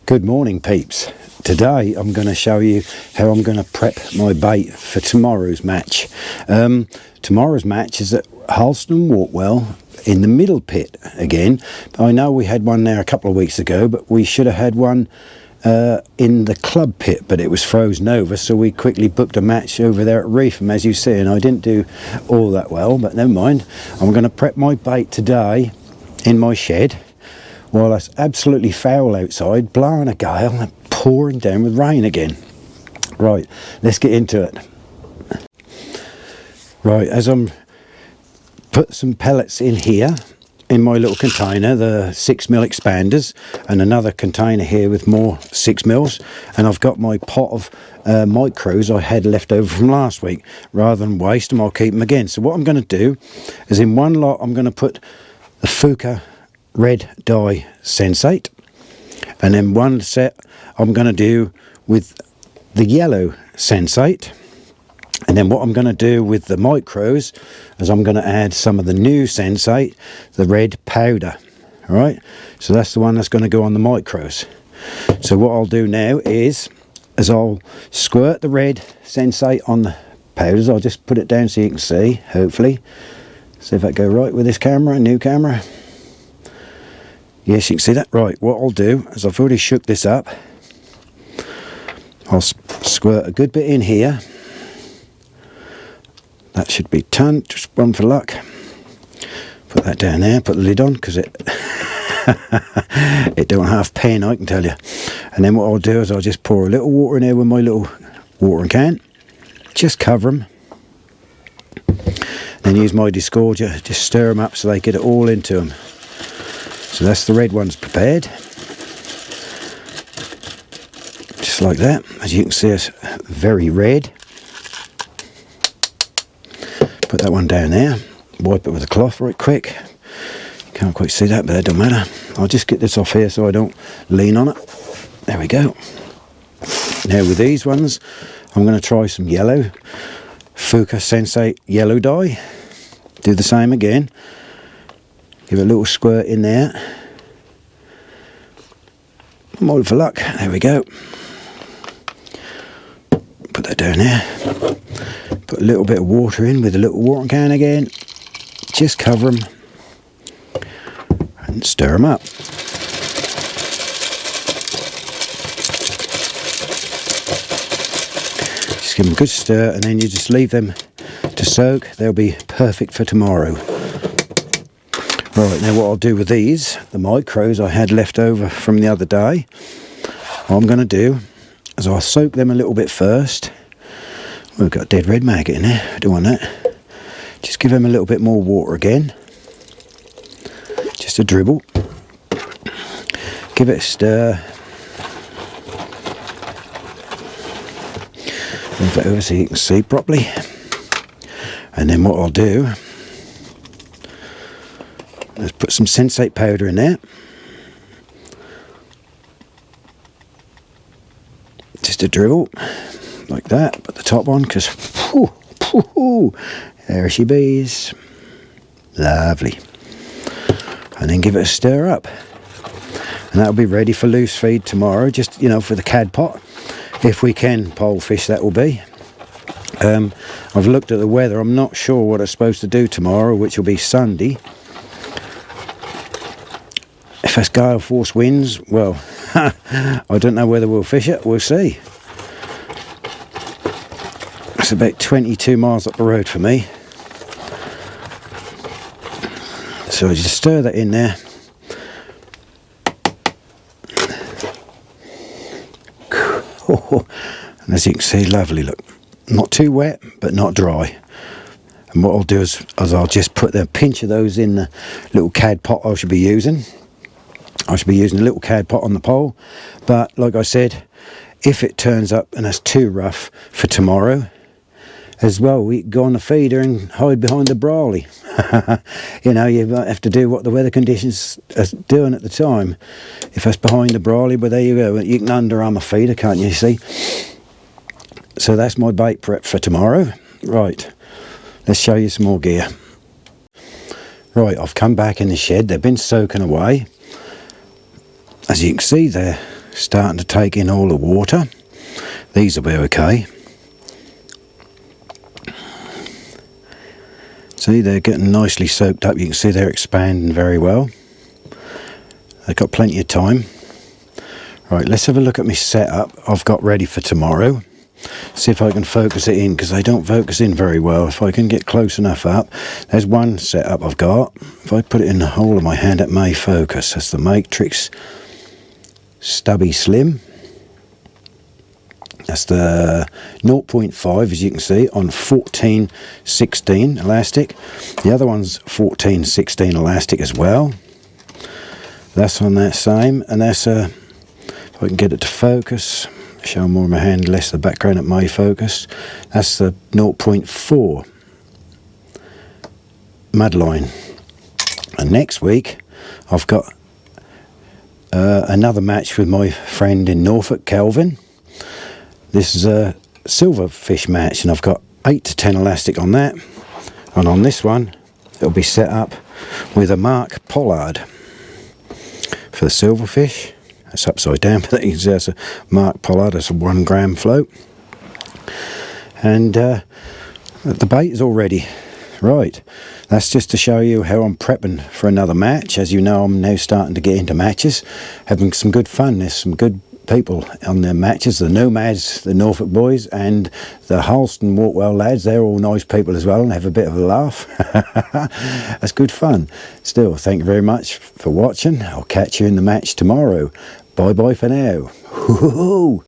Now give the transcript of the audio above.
Good morning, peeps. Today I'm going to show you how I'm going to prep my bait for tomorrow's match. Tomorrow's match is at Haleston, Wortwell, in the middle pit again. I know we had one there a couple of weeks ago, but we should have had one in the club pit, but it was frozen over, so we quickly booked a match over there at Reefham, as you see, and I didn't do all that well, but never mind. I'm going to prep my bait today in my shed while it's absolutely foul outside, blowing a gale and pouring down with rain again. Right, let's get into it. Right, as I'm put some pellets in here in my little container, the 6mm expanders, and another container here with more 6mm, and I've got my pot of micros I had left over from last week. Rather than waste them, I'll keep them again. So what I'm going to do is, in one lot I'm going to put the Fuka red dye sensate, and then one set I'm going to do with the yellow sensate. And then what I'm going to do with the micros is I'm going to add some of the new sensate, the red powder. All right, so that's the one that's going to go on the micros. So what I'll do now is I'll squirt the red sensate on the powders. I'll just put it down so you can see, hopefully. See if I go right with this camera, new camera. Yes, you can see that. Right, what I'll do is, I've already shook this up. I'll squirt a good bit in here. That should be ton, just one for luck. Put that down there, put the lid on, because it it don't half pen, I can tell you. And then what I'll do is I'll just pour a little water in there with my little watering can. Just cover them. Then use my disgorger, just stir them up so they get it all into them. So that's the red ones prepared. Just like that. As you can see, it's very red. Put that one down there. Wipe it with a cloth right quick. Can't quite see that, but that don't matter. I'll just get this off here so I don't lean on it. There we go. Now with these ones, I'm going to try some yellow. Fuka Sensate yellow dye. Do the same again. Give it a little squirt in there. More for luck. There we go. Put that down there. Put a little bit of water in with a little watering can again. Just cover them and stir them up. Just give them a good stir, and then you just leave them to soak. They'll be perfect for tomorrow. Right, now what I'll do with these, the micros I had left over from the other day, what I'm going to do is I'll soak them a little bit first. We've got a dead red maggot in there, I don't want that. Just give them a little bit more water again. Just a dribble. Give it a stir. Move it over so you can see properly. And then what I'll do, let's put some sensate powder in there. Just a dribble, like that. Put the top on, because there she bees. Lovely. And then give it a stir up. And that'll be ready for loose feed tomorrow, just, you know, for the cad pot. If we can pole fish, that will be. I've looked at the weather. I'm not sure what it's supposed to do tomorrow, which will be Sunday. If it's gale force winds, well, I don't know whether we'll fish it. We'll see. It's about 22 miles up the road for me. So I just stir that in there. And as you can see, lovely, look. Not too wet, but not dry. And what I'll do is I'll just put a pinch of those in the little cad pot I should be using. I should be using a little cad pot on the pole, but like I said, if it turns up and it's too rough for tomorrow as well, we go on the feeder and hide behind the brolly. You know, you have to do what the weather conditions are doing at the time. If it's behind the brolly, but there you go, you can underarm a feeder, can't you see? So that's my bait prep for tomorrow. Right, let's show you some more gear. Right, I've come back in the shed. They've been soaking away. As you can see, they're starting to take in all the water. These will be okay. See, they're getting nicely soaked up. You can see they're expanding very well. They've got plenty of time. Right, let's have a look at my setup I've got ready for tomorrow. See if I can focus it in, because they don't focus in very well. If I can get close enough up, there's one setup I've got. If I put it in the whole of my hand, it may focus. That's the Matrix Stubby Slim. That's the 0.5, as you can see, on 14/16 elastic. The other one's 14/16 elastic as well. That's on that same, and that's a, if I can get it to focus, show more of my hand, less the background, it may focus. That's the 0.4 Mudline. And next week I've got another match with my friend in Norfolk, Kelvin. This is a silverfish match, and I've got 8 to 10 elastic on that. And on this one it'll be set up with a Mark Pollard for the silverfish. It's upside down, but that's a Mark Pollard. That's a 1 gram float, and the bait is all ready. Right, that's just to show you how I'm prepping for another match. As you know, I'm now starting to get into matches, having some good fun. There's some good people on their matches, the Nomads, the Norfolk boys, and the Haleston Wortwell lads. They're all nice people as well, and have a bit of a laugh. That's good fun. Still, thank you very much for watching. I'll catch you in the match tomorrow. Bye bye for now.